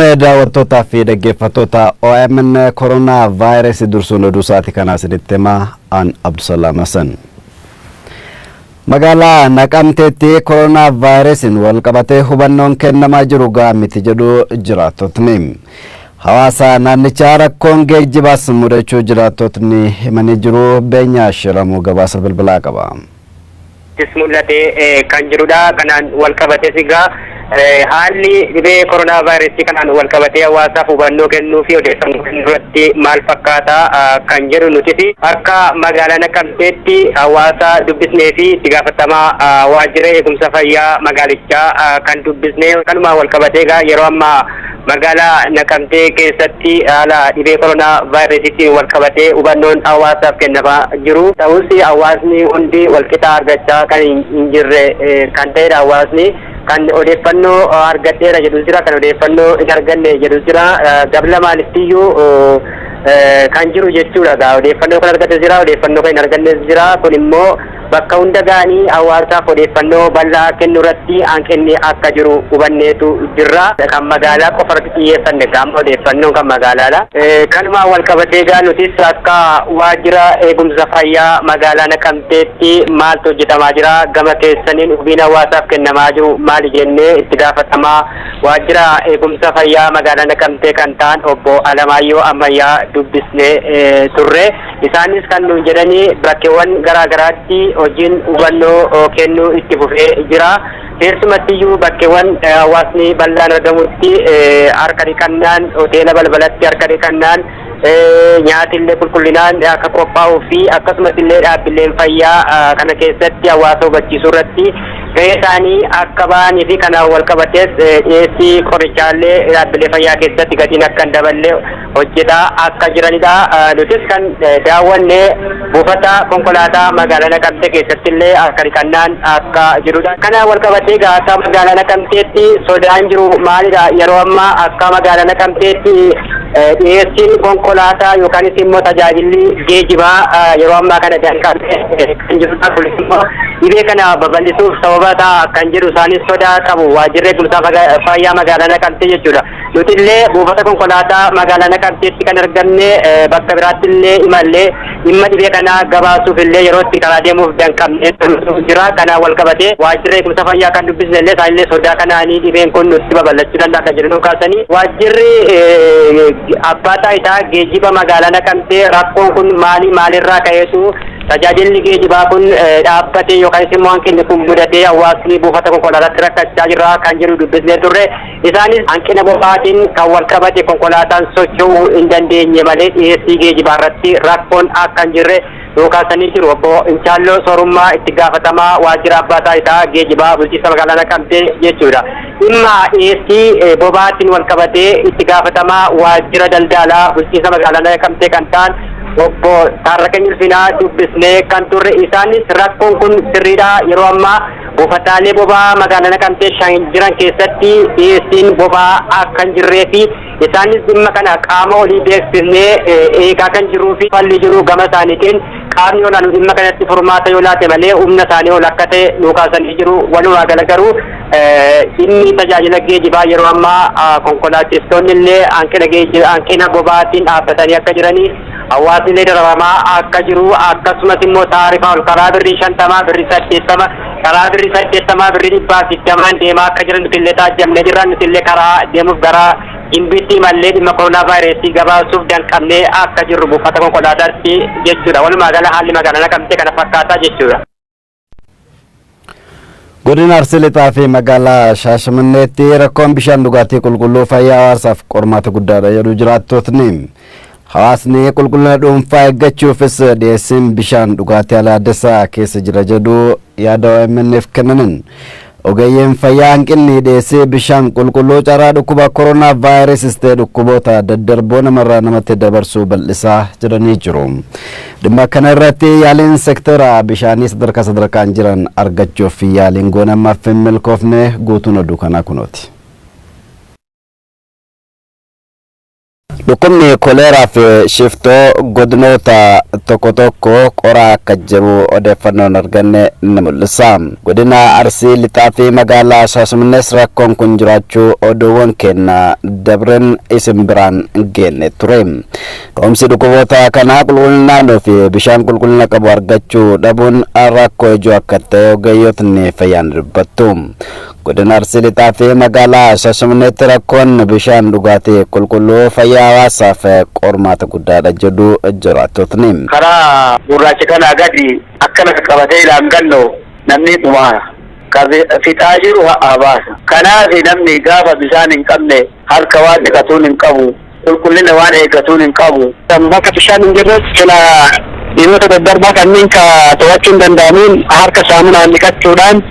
Moggone daawwattootaa fi dhaggeeffattoota OMN koronaa vaayirasii dursuun oduu sa'aatii kanaa isinitti himaa aan Abdusalaam Hassan. Magaalaa Naqamteetti koronaa vaayirasiin wal qabatee hubannoon kennamaa jiru gahaa miti jedhu jiraattotni. Hawaasa naannichaa rakkoon geejjibaas mudachuu jiraattotni himanii jiru. Beenyaa Shiramuu gabaasa bilbilaa qaba. Mul'ate kan jirudha. Kanaan wal qabatee sigaa haalli dhibee koronaa vaayirasii kanaan wal qabatee hawaasaaf hubannoo kennuu fi odeeffannoo kennuu irratti maal fakkaata kan jedhu nuti akka magaalaa Naqamteetti hawaasa dubbisnee fi itti gaafatamaa waajjira eegumsa fayyaa magaalichaa kan dubbisnee kanuma wal qabatee yeroo ammaa magaalaa Naqamtee keessatti haala dhibee koronaa vaayirasiitiin wal qabatee hubannoon hawaasaaf kennamaa jiru. Ta'us hawaasni hundi walqixa argachaa kan hin jirre kan ta'edha. Hawaasni kan odeeffannoo argateera jedhu jira, kan odeeffannoo hin arganne jedhu jira. Gabla maalittiyyuu kan jiru jechuudha. Odeeffannoo kan argate jira, odeeffannoo kan hin arganne jira. Kun immoo bakka hunda ga'anii hawaasaaf odeeffannoo bal'aa kennuu irratti hanqinni akka jiru hubanneetu jirra. Kan magaalaa qofa irratti xiyyeeffanne gama odeeffannoo kan magaalaadha. Kanuma wal qabatee nutis akka waajjira eegumsa fayyaa magaalaa Naqamteetti maaltu hojjetamaa jira, gama keessaniin hubiin hawaasaaf kennamaa jiru maali jennee itti gaafatamaa waajjira eegumsa fayyaa magaalaa Naqamtee kan ta'an obbo Alamaayyoo Ammayyaa dubbisnee turre. Isaanis kan nuun jedhanii bakkeewwan garaagaraatti hojiin hubannoo kennuu itti fufee jira. Keessumattiyyuu bakkeewwan hawaasni bal'aan argamutti harka dhiqannaan hoteela balbalatti harka dhiqannaan nyaatillee qulqullinaan akka qophaa'uu fi akkasumas illee dhaabbileen fayyaa kana keessatti hawaasa hubachiisuu irratti gahee isaanii akka ba'anii fi kanaan wal qabatees dhiyeessii qorichaallee dhaabbilee fayyaa keessatti gatiin akka hin daballe hojjetaa akka jiranidha. Nutis kan daawwanne buufata konkolaataa magaalaa Naqamtee keessatti illee harka dhiqannaan akka jirudha. Kanaan wal qabatee akka magaalaa Naqamteetti sodaan jiru maalidha? Yeroo ammaa akka magaalaa Naqamteetti dhiyeessiin konkolaataa yookaanis immoo tajaajilli geejjibaa yeroo ammaa kana jalqabee kan jirudha. Kunis immoo dhibee kana babal'isuuf sababa ta'a kan jedhu isaanis sodaa qabu waajjirri eegumsa fayyaa magaalaa Naqamtee jechuudha. Nuti illee buufata konkolaataa magaalaa Naqamteetti kan argamne bakka biraatti illee imallee dhimma dhibee kana gabaasuuf illee yeroo itti karaa deemuuf danqabnee jira. Kanaan wal qabatee waajjirri eegumsa fayyaa kan dubbisne illee isaan illee sodaa kanaanii dhibeen kun nutti babal'achuu danda'a kan jedhu kaasanii waajjirri abbaa taayitaa geejjiba magaalaa Naqamtee rakkoon kun maalirraa ka'eetu tajaajilli geejjibaa kun dhaabbatee yookaan immoo hanqinni kun mudatee hawaasni buufata konkolaataatti rakkachaa jira kan jedhu dubbisnee turre. Isaanis hanqina boba'aatiin kan wal qabate konkolaataan socho'uu hin dandeenye malee dhiyeessii geejjibaa irratti rakkoon akka hin jirre kaasanii jiru. Obbo Inchaalloo Soorummaa itti gaafatamaa waajjira abbaa taayitaa geejjibaa bulchiinsa magaalaa Naqamtee jechuudha. Dhimma dhiyeessii boba'aatiin wal qabatee itti gaafatamaa waajjira daldalaa bulchiinsa magaalaa Naqamtee kan ta'an obbo Taarraqany Ulfinaa dubbisnee kan turre. Isaanis rakkoon kun sirriidha. Yeroo ammaa buufataalee boba'aa magaalaa Naqamtee jiran keessatti dhiyeessiin boba'aa akka hin jirree fi isaanis dhimma kana qaama olii beeksisnee eegaa kan jiruu fi falli jiru gama isaaniitiin qaamni olaanu dhimma kanatti furmaata yoo laate malee humna isaanii ol akka ta'e kaasanii jiru. Walumaa gala garuu dhimmi tajaajila geejjibaa yeroo ammaa konkolaachistoonni illee hanqina boba'aatiin dhaabbatanii akka jiranii hawaasni illee darabamaa akka jiru akkasumas immoo taarifa ol karaa birrii 50 birrii 80 karaa birrii 80 birrii 120 deemaa akka jiran nuti illee taajjabnee jirra. Nuti illee karaa deemuuf gara Gimbiitti mallee dhimma koronaa vaayirasii gabaasuuf danqabnee akka jirru buufata konkolaataatti jechuudha. Walumaa gala haalli magaalaa Naqamtee kana fakkaataa jechuudha. Godina Arsii Lixaa fi magaalaa Shaashamanneetti rakkoon bishaan dhugaatii qulqulluu fayyaa hawaasaaf qormaata guddaadha jedhu jiraattotni. Hawaasni qulqullina dhuunfaa eeggachuufis dhiyeessiin bishaan dhugaatii alaaddessaa keessa jira jedhu yaada OMN'f kennanin. Ogeeyyiin fayyaa hanqinni dhiyeessii bishaan qulqulluu carraa dhukkuba koronaa vaayirasiis ta'e dhukkuboota daddarboo namarraa namatti dabarsuu bal'isaa jiranii jiru. Dhimma kana irratti yaaliin sektara bishaanii sadarkaan jiran argachuuf yaaliin goonammaaf hin milkoofne guutuun oduu kanaa kunooti. dhukkubni koleeraa fi shiftoo godinoota tokko tokko qoraa akka jiru odeeffannoon arganne ni mul'isa. Godina Arsii lixaa fi magaalaa Shaashamannees rakkoon kun jiraachuu oduuwwan keenya dabran isin biraan geenne ture. Ka'umsi dhukkuboota kanaa qulqullina fi bishaan qulqullina qabu argachuu dhabuun rakkoo ijoo akka ta'e ogeeyyootni fayyaan dubbattu. Godina Arsii lixaa fi magaalaa Shaashamanneetti rakkoon bishaan dhugaatii qulqulluu fayyaa hawaasaaf qormaata guddaadha jedhu jiraattotni. Karaa gurraacha kanaa gadi akkana qabatee ilaangallo namni dhumaa fixaa jiru haa baasa. Kanaaf namni gaafa bishaan hin qabne harka waan dhiqatuun hin qabu, qulqullina waan eeggatuun hin qabu. Bakka bishaan hin jirre sila dhimmoota daddarbaa kanneen to'achuu hin danda'amuun harka saamunaan dhiqachuudhaan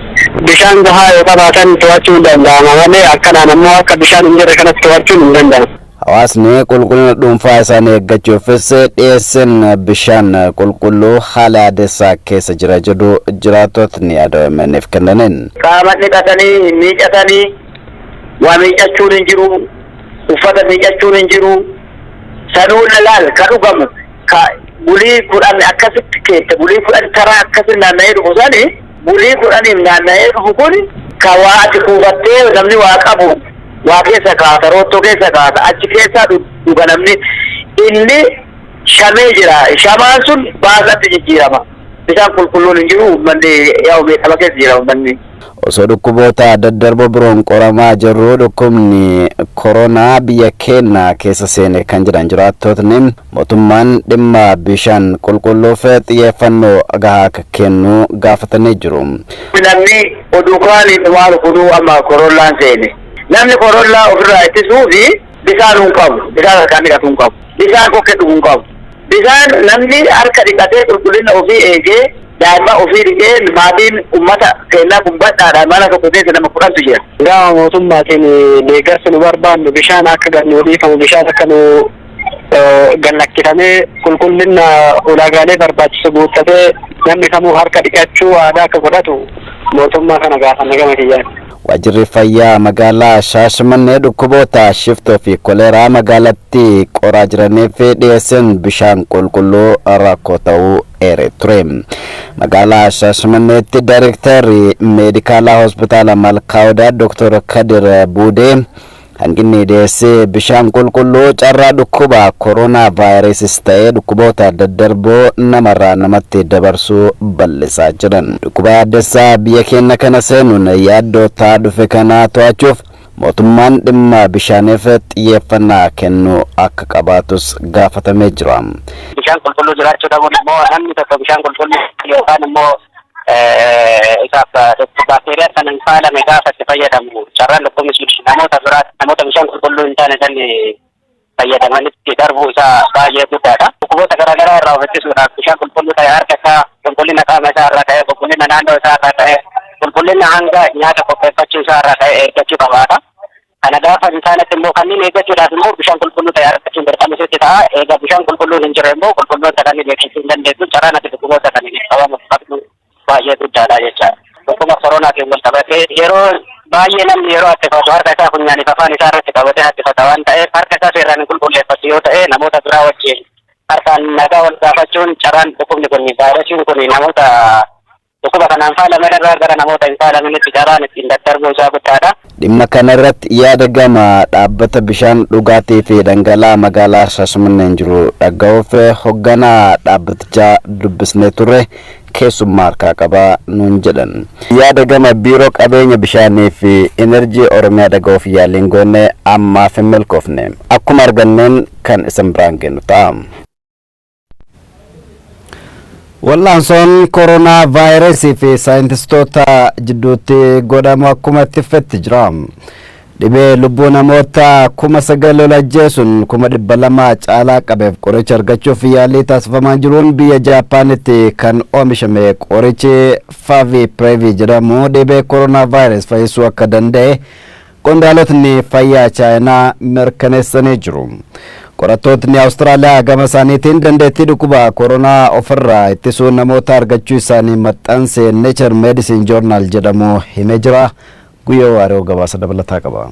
bishaan gahaa yoo qabaatan to'achuu hin danda'ama malee akkanaan ammoo akka bishaan hin jirre kanatti to'achuun hin danda'amu. Hawaasni qulqullina dhuunfaa isaanii eeggachuufis dhiyeessin bishaan qulqulluu haala adeessaa keessa jira jedhu jiraattotni yaadamaniif kennaniin. Qaama dhiqatanii miicatanii waa miicachuun hin jiru, uffata miicachuun hin jiru, sanuu laal ka dhugamu bulii kudhan akkasitti keessa bulii kudhan taraa akkasitti naanna'ee dhufu sani bulii kudhaniif naanna'ee dhufu kun ka waa ati kuufattee namni waa qabu waa keessa kaasa roottoo keessa kaasa achi keessaa dhuga namni inni shamee jira shamaan sun baasatti jijjiirama bishaan qulqulluun hin jiru uummanni yaa miidhama keessa jira uummanni. Osoo dhukkuboota daddarboo biroon qoramaa jirru dhukkubni koronaa biyya keenya keessa seene kan jiran jiraattotni mootummaan dhimma bishaan qulqulluuf xiyyeeffannoo gahaa akka kennu gaafatanii jiru. Namni oduu kaaniin maal kuduu amma koronaan seene namni koronaa ofirraa ittisuu fi bishaan hin qabu bishaan harkaan dhiqatu hin qabu bishaan kokkee dhuguu hin qabu bishaan namni harka dhiqatee qulqullina ofii eegee daa'imman ofii dhiqee maatiin uummata keenyaa gubbadhaadhaan mana tokko keessa nama fudhantu jira. Gaafa mootummaatiin deeggarsa nu barbaannu bishaan akka gannu dhiifamu bishaan akka nu gallakkitamee qulqullina ulaagaalee barbaachisu guuttatee namni kamuu harka dhiqachuu aadaa akka godhatu mootummaa kana gaafanna gama kiyyaatti. Waajjirri fayyaa magaalaa Shaashamannee dhukkuboota shiftoo fi koleeraa magaalatti qoraa jiraniif dhiyeessin bishaan qulqulluu rakkoo ta'uu eeree ture. Magaalaa Shaashamanneetti Daayirektarri meedikaalaa hospitaala Malkaawdaa Dr. Kadir Buudee hanqinni dhiyeessee bishaan qulqulluu carraa dhukkuba koronaa vaayirasiis ta'ee dhukkuboota daddarboo namarraa namatti dabarsuu bal'isaa jiran. Dhukkuba addessaa biyya keenya kana seenuun yaaddootaa dhufe kana to'achuuf mootummaan dhimma bishaaniif xiyyeeffannaa kennu akka qabaatus gaafatamee jira. Bishaan qulqulluu jiraachuu dhabuun immoo namni tokko bishaan qulqulluu yookaan immoo isaaf baakteeriyaa sana hin faalame gaafa itti fayyadamu carraan dhukkubni namoota bishaan qulqulluu hin taane san fayyadamanitti darbuu isaa baay'ee guddaadha. Dhukkuboota garaagaraa irraa of ittisuudhaaf bishaan qulqulluu ta'e harka isaa qulqullina qaama isaa irraa ta'e qulqullina naannoo isaa irraa ta'e qulqullina hanga nyaata qopheeffachuu isaa irraa ta'e eeggachuu qabaata. Kana gaafa hin taanetti immoo kanneen eeggachuudhaaf immoo bishaan qulqulluu ta'e argachuun dirqamisitti ta'a. Egaa bishaan qulqulluun hin jirre immoo qulqulloota kanneen eeggachuu hin dandeessu carraan ati dhukkuboota kanneen qabamuuf qabdu baay'ee guddaadha jecha. Dhukkuba koronaatiin wal qabatee yeroo baay'ee namni yeroo attifatu harka isaa funyaaniif afaan isaa irratti qabatee attifata waan ta'eef harka isaa seeraan hin qulqulleeffatu yoo ta'e namoota biraa wajjin harkaan nagaa wal gaafachuun carraan dhukkubni kun vaayirasiin kun namoota dhukkuba kanaan faalaman irraa gara namoota hin faalamanitti carraan ittiin daddarbuu isaa guddaadha. Dhimma kanarratti yaada gama dhaabbata bishaan dhugaatii fi dhangala'aa magaalaa Shaashamanneen jiru dhaga'uuf hoogganaa dhaabbatichaa dubbisnee turre keessummaa harkaa qabaa nuun jedhan. Yaada gama biiroo qabeenya bishaanii fi enerjii Oromiyaa dhaga'uuf yaaliin goone ammaaf hin milkoofne. Akkuma arganneen kan isin biraan kennu ta'a. Wal'aansoon koronaa vaayirasii fi saayintistoota jidduutti godhamu akkuma itti fufetti jira. Dhibee lubbuu namoota 9,000 ajjeesuun 200,000 caalaa qabeef qoricha argachuuf yaalii taasifamaa jiruun biyya Jaapaanitti kan oomishame qorichi Favipiravir jedhamu dhibee koronaa vaayirasii fayyisuu akka danda'e qondaalotni fayyaa Chaayinaa mirkaneessanii jiru. Qorattootni Awustiraaliyaa gama isaaniitiin dandeettii dhukkuba koronaa ofirraa ittisuu namoota argachuu isaanii maxxanse Nature Medicine Journal jedhamu himee jira. Guyyoo waaree gabaasa dabalataa qaba.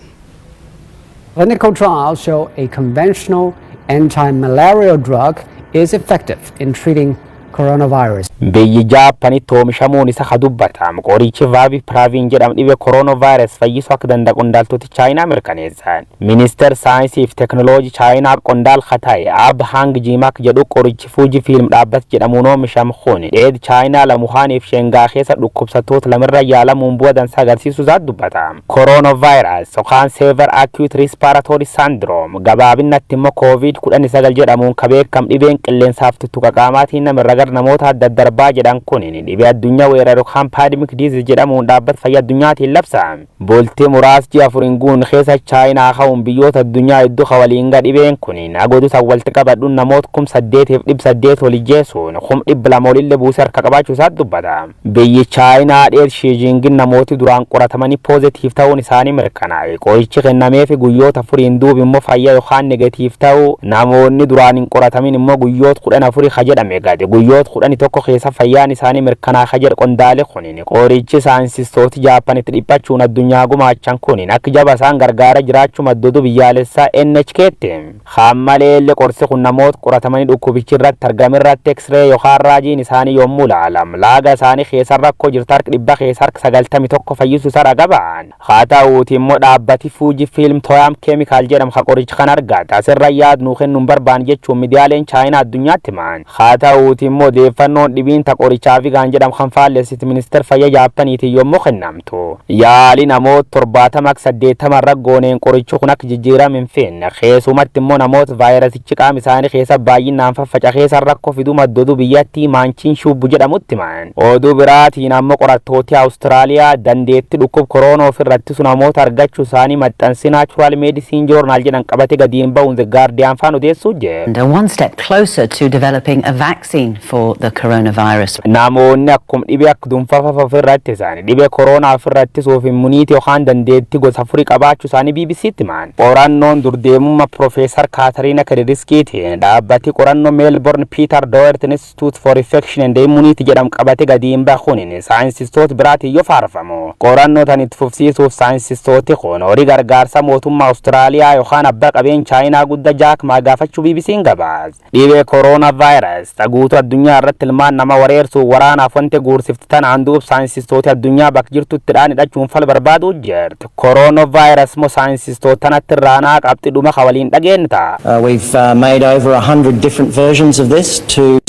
Clinical trials show a conventional anti-malarial drug is effective in treating coronavirus. Biyyi Jaappaanitti oomishamuun isa dubbatamu qorichi Favipiravir jedhamu dhibee coronavirus fayyisuu akka danda'u qondaaltoti Chaayinaa mirkaneessan. Ministeer saayinsii fi teekinooloojii Chaayinaa qondaal Khataayi Abhang Jimak jedhu qorichi Fujifilm dhaabbata jedhamuun oomishamu kun dheedhi Chaayinaa lamuhaanii fi Shengaa keessa dhukkubsattoota lamirra yaalamuun bu'aa dansaa agarsiisuu isaa dubbatama. Coronavirus yookaan Severe Acute Respiratory Syndrome gabaabinatti immoo COVID-19 jedhamuun kan beekamu dhibeen qilleensaaf tuttuqa qaamaatiin namirra namoota adda darbaa jedhan kun dhibee addunyaa weeraru kan pandemic disease jedhamuun dhaabbata fayyaa addunyaatiin labsame. Bultii muraas ji'a afuriin guun keessa Chaayinaa ka'uun biyyoota addunyaa hedduu waliin gad dhibeen kun agooduu san walitti qabadhuun namoota 8,800 olii jeesuun 200 olillee buusee harka qabaachuu isaa dubbata. Biyyi Chaayinaa dheet Shiijingin namooti duraan qoratamanii poozitiif ta'uun isaanii mirkanaa'e. Qorichi kennameef guyyoota afuriin duuba immoo fayyaa yookaan negatiif ta'u namoonni duraan hin qoratamin immoo guyyoota 14 jedhame gadi guyyoota 11 keessa fayyaan isaanii mirkanaa'a jedhe qondaale kunin qorichi saayinsistooti Jaappaanitti dhiphachuun addunyaa gumaachan kunin akka jaba isaan gargaara jiraachuu maddotu biyyaalessaa NHK'tti. Hammaleellee qorsi kun namoota qoratamanii dhukkubichi irratti argame irratti X-ray yookaan raajiin isaanii yommuu ilaalam laaga isaanii keessa rakkoo jirtu harka 100 keessa harka 91 fayyisuu isaa dhagabaan. Haa ta'uuti immoo dhaabbati Fujifilm Toyam Chemical jedhamu ka qoricha kan argate asirra yaadnuu kennuun barbaan jechuun miidiyaaleen Chaayinaa addunyaatti himan. Haa ta'uuti immoo odeeffannoon dhibiin taqorichaa fi gaan jedhamu kan faallessitti ministeer fayyaa Jaappaaniitiin yommuu kennamtu. Yaali namoota 70-80 irra gooneen qorichi kun akka jijjiirame hin feenne keessumatti immoo namoota vaayirasichi qaama isaanii keessa baay'inaan faffacakeessan rakkoo fiduu maddotu biyyattii maanchiin shubbu jedhamutti himan. Oduu biraatiin ammoo qorattooti Awustiraaliyaa dandeetti dhukkub koronaa ofirratti su namoota argachuu isaanii maxxansi Natural Medicine Journal jedhan qabate gadiin ba'uun The Guardian faan odeessuu jee. One step closer to developing a vaccine for the coronavirus. Namoonni akkuma dhibee akka dunfafa ofirratti isaanii dhibee koronaa ofirratti suuf immuniitii yookaan dandeetti gosa afurii qabaachuu isaanii BBC'tti himan. Qorannoon durdeemummaa Profeesar Kaatariina Kediriskiitiin dhaabbati qorannoo Melbourne Peter Doherty Institute for Infection and Immunity jedhamu qabate gadiin bahuun saayinsistoota biraatiin yoo faarfamu. Qorannoo tan itti fufsiisuuf saayinsistooti kun horii gargaarsa mootummaa Awustiraaliyaa yookaan abbaa qabeen Chaayinaa guddaa Jaak Maa gaafachuu BBC'n gabaase. Dhibee coronavirus guutuu addunyaa irratti ilmaan nama wareersuu waraanaaf wanti guursifti tanaan duub saayinsistooti addunyaa bakka jirtutti dhaan hidhachuun fal barbaaduu jirti. Coronavirus moo saayinsistoota tanatti irraanaa qabxi dhuma waliin dhageenta. We've made over 100 different versions of this to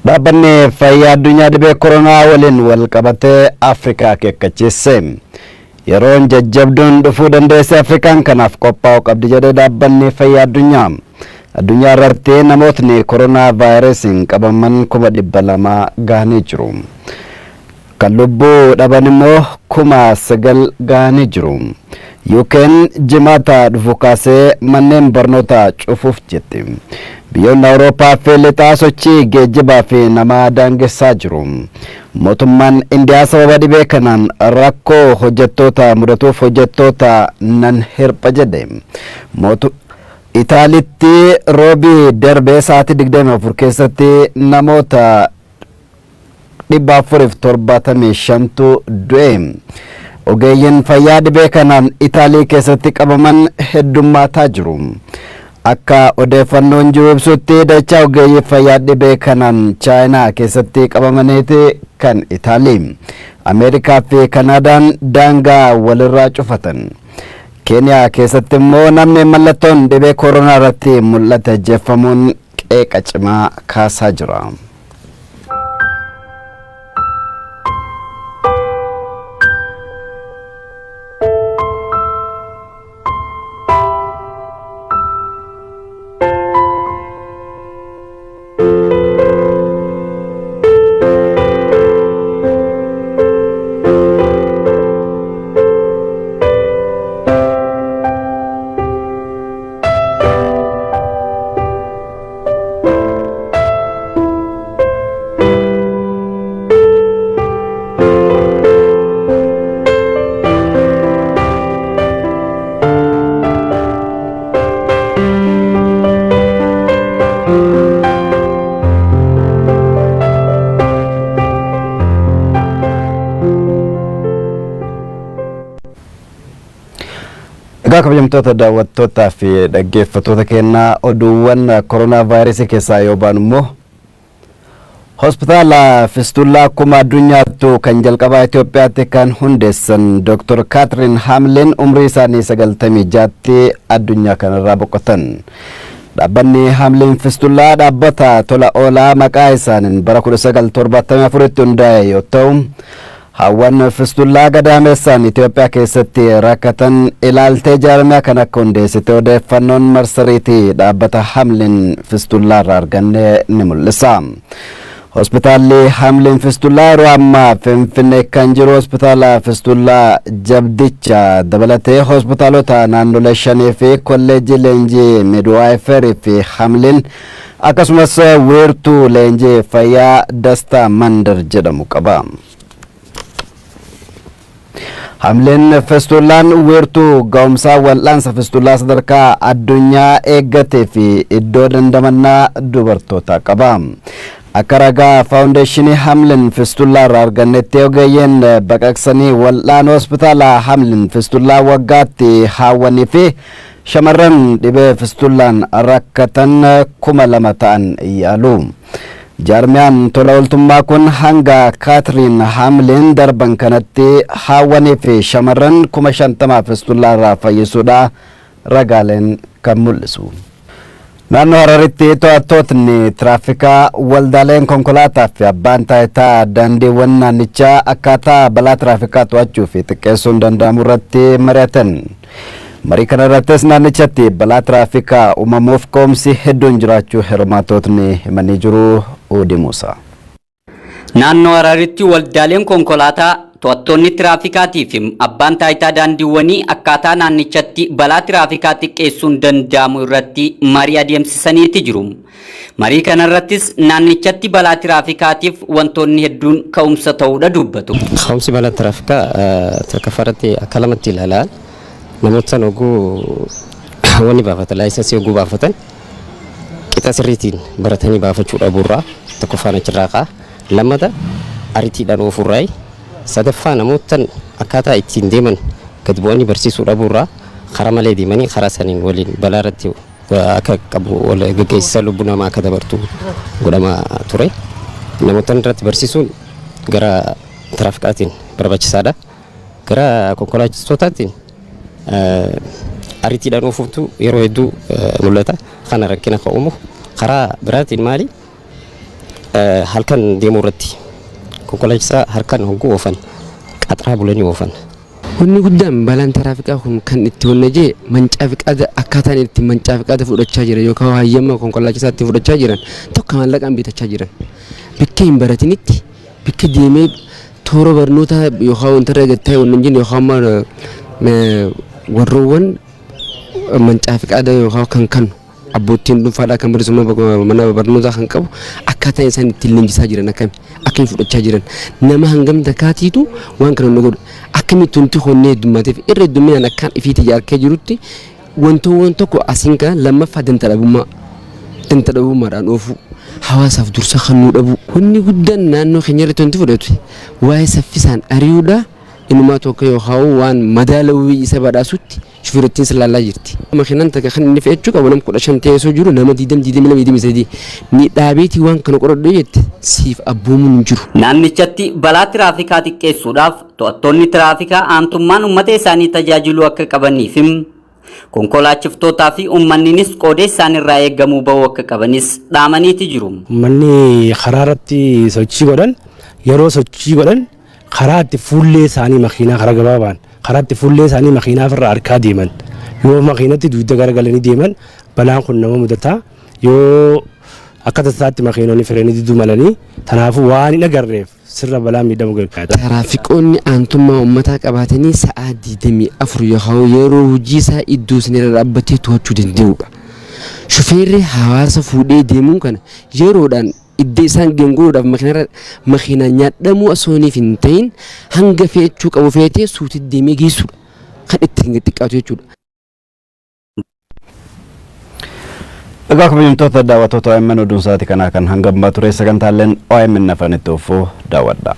Dhaabbanni fayyaa addunyaa dhibee koronaa waliin wal qabatee Afrikaa akeekkachiise. Yeroon jajjabduun dhufuu dandeesse Afrikaan kanaaf qophaa'uu qabdi jedhee dhaabbanni fayyaa addunyaa irratti namootni koronaa vaayirasiin qabaman 200,000 gahanii jiru. Kan lubbuu dhaban immoo 9,000 gahanii jiru. Yookiin jimaata dhufu kaasee manneen barnootaa cufuuf jetti. Biyyoonni Awurooppaa fi lixaa sochii geejjibaa fi nama daangessaa jiru. Mootummaan Indiyaa sababa dhibee kanaan rakkoo hojjettoota mudatuuf hojjettoota nan hirpha jedhe. Itaalitti roobii darbee sa'aatii 24 keessatti namoota 475 du'e. Ogeeyyiin fayyaa dhibee kanaan Itaalii keessatti qabaman heddummaataa jiru. Akka odeeffannoon jiru ibsutti dachaa ogeeyyii fayyaa dhibee kanaan Chaayinaa keessatti qabamaniiti kan Itaalii, Ameerikaa fi Kanaadaan daangaa walirraa cufatan. Keeniyaa keessatti immoo namni mallattoon dhibee koronaa irratti mul'ate jeeffamuun qeeqa cimaa kaasaa jira. kabajamtoota daawwattootaa fi dhaggeeffattoota keenyaa oduuwwan kooronaavaayirasii keessaa yoo baanu immoo hospitaala Fistullaa akkuma addunyaattu kan jalqabaa Itoophiyaatti kan hundeessan Dr. Kaatiriin Haamleen umrii isaanii 96tti addunyaa kanarraa boqotan. Dhaabbanni Haamleen Fistullaa dhaabbata tola oolaa maqaa isaaniin bara 1974tti hundaa'e yoo ta'u Hawan Fistullaa gadaamessaan Itoophiyaa keessatti rakkatan ilaaltee jaarmiyaa kan akka hundeessite odeeffannoon marsariitii dhaabbata Haamleen Fistullaa irraa arganne ni mul'isa. Hospitaalli Haamleen Fistullaa yeroo ammaa Finfinnee kan jiru hospitaala Fistullaa Jabdicha dabalatee hospitaalota naannolee 5 fi kolleejjii leenjii midwaayifarii fi Haamleen akkasumas weertuu leenjii fayyaa Dastaa Mandar jedhamu qaba. Haamleen Fistullaan weertuu ga'umsaa wal'aansa Fistullaa sadarkaa addunyaa eeggatee fi iddoo dandamannaa dubartootaa qaba. Akka ragaa faawundeeshinii Haamleen Fistullaa irraa argannetti ogeeyyiin baqaqsanii wal'aan hospitaala Haamleen Fistullaa waggaatti haawwanii fi shamarran dhibee Fistullaan rakkatan 2,000 ta'an yaalu. Jaarmiyaan tola ooltummaa kun hanga Kaatiriin Haamleen darban kanatti haawwanii fi shamarran 50,000 Fistullaa irraa fayyisuudha ragaaleen kan mul'isu. Naannoo Hararitti to'attootni tiraafikaa waldaaleen konkolaataa fi abbaan taayitaa daandiiwwan naannichaa akkaataa balaa tiraafikaa to'achuu fi xiqqeessuun danda'amu irratti mari'atan. Marii kana irrattis naannichatti balaa tiraafikaa uumamuuf ka'umsi hedduun jiraachuu hirmaattootni himanii jiru. Odi Musa. Naannoo Hararitti waldaaleen konkolaataa to'attoonni tiraafikaatii fi abbaan taayitaa daandiiwwanii akkaataa naannichatti balaa tiraafikaa xiqqeessuun danda'amu irratti marii adeemsisaniiti jiru. Marii kana irrattis naannichatti balaa tiraafikaatiif wantoonni hedduun ka'umsa ta'uudha dubbatu. Ka'umsi balaa tiraafikaa takka faratti akka lamatti ilaalaa namoota oguu wanni baafatan laayinsensii oguu baafatan qixa sirriitiin baratanii baafachuu dhabuurraa tokko faana cirraaqaa lammata ariitiidhaan oofurraayi sadaffaa namootan akkaataa ittiin deeman gad bu'anii barsiisuu dhabuurraa karaa malee deemanii karaa saniin waliin balaa irratti akka qabu wal gaggeessisa lubbuu namaa akka dabartu godhamaa ture. Namootan irratti barsiisuun gara tiraafikaatiin barbaachisaadha. Gara konkolaachistootaatti ariitiidhaan oofuutu yeroo hedduu mul'ata. Kana rakkina akka uumu karaa biraatiin maali halkan deemuu irratti konkolaachisaa harkaan hogguu oofan qaxaraa bulanii oofan. Wanni guddaan balaan tiraafikaa kun kan itti wannajee mancaa fi qaada akkaataan itti mancaa fi qaada fudhachaa jiran yookaan hayyama konkolaachisaa itti fudhachaa jiran tokko maallaqaan bitachaa jiran bakka hin baratinitti bakka deemee toora barnoota yookaan wanta irra gattaa wannan jin yookaan warroowwan mancaa fi qaada yookaan kan abbootiin dhuunfaadhaa kan barsiisummaa mana barnootaa kan qabu akkaataan isaan itti leenjisaa jiran akkamiin fudhachaa jiran nama hangam dakaatiitu waan kana godhu akkamitti wanti honnee heddummateef irra heddumminaan akkaan ifiitti yaarkee jirutti wantoowwan tokko asiin kan lammaffaa dantadhabummaadhaan oofuu hawaasaaf dursa kannuu dhabu wanni guddaan naannoo keenya irratti wanti fudhatu waa'ee saffisaan ari'uudha inumaa tokko yookaan waan madaalawii isa badhaasutti shufirrattiin salaalaa jirti. Makiinaan takka kan inni fe'achuu qabu nama 15 teessoo jiru nama 20 ni dhaabeetii waan kana qoradhoo jette siif abboomuun jiru. Naannichatti balaa tiraafikaa xiqqeessuudhaaf to'attoonni tiraafikaa aantummaan uummata isaanii tajaajiluu akka qabaniif konkolaachiftootaa fi uummanninis qooda isaanirraa eegamuu bahuu akka qabanis dhaamaniiti jiru. Manni karaa irratti sochii godhan yeroo sochii godhan karaa itti fuullee isaanii makiinaa karaa gabaabaan karaa itti fuullee isaanii makiinaa irraa harkaa deeman yoo makiinatti dugda garagalanii deeman balaan kun nama mudataa yoo akka tasaatti makiinonni fireenii diduu malanii tanaafuu waan hin agarreef sirra balaa miidhamu galu. Tiraafikoonni aantummaa uummataa qabaatanii sa'aa 24 yookaan yeroo hojii isaa iddoo sanirra dhaabbatee to'achuu danda'udha. Shufeerri hawaasa fuudhee deemuun kana yeroodhaan idda isaan geenguudhaaf makiinaa nyaadhamuu asooniif hin ta'in hanga fe'achuu qabu fe'atee suutii deemee geessudha. Kan ittiin xiqqaatu jechuudha. Egaa kabajamtoota daawwattoota OMN oduun sa'aatii kanaa kan hanga ammaa ture sagantaaleen OMN afaan itti oofuu daawwadha.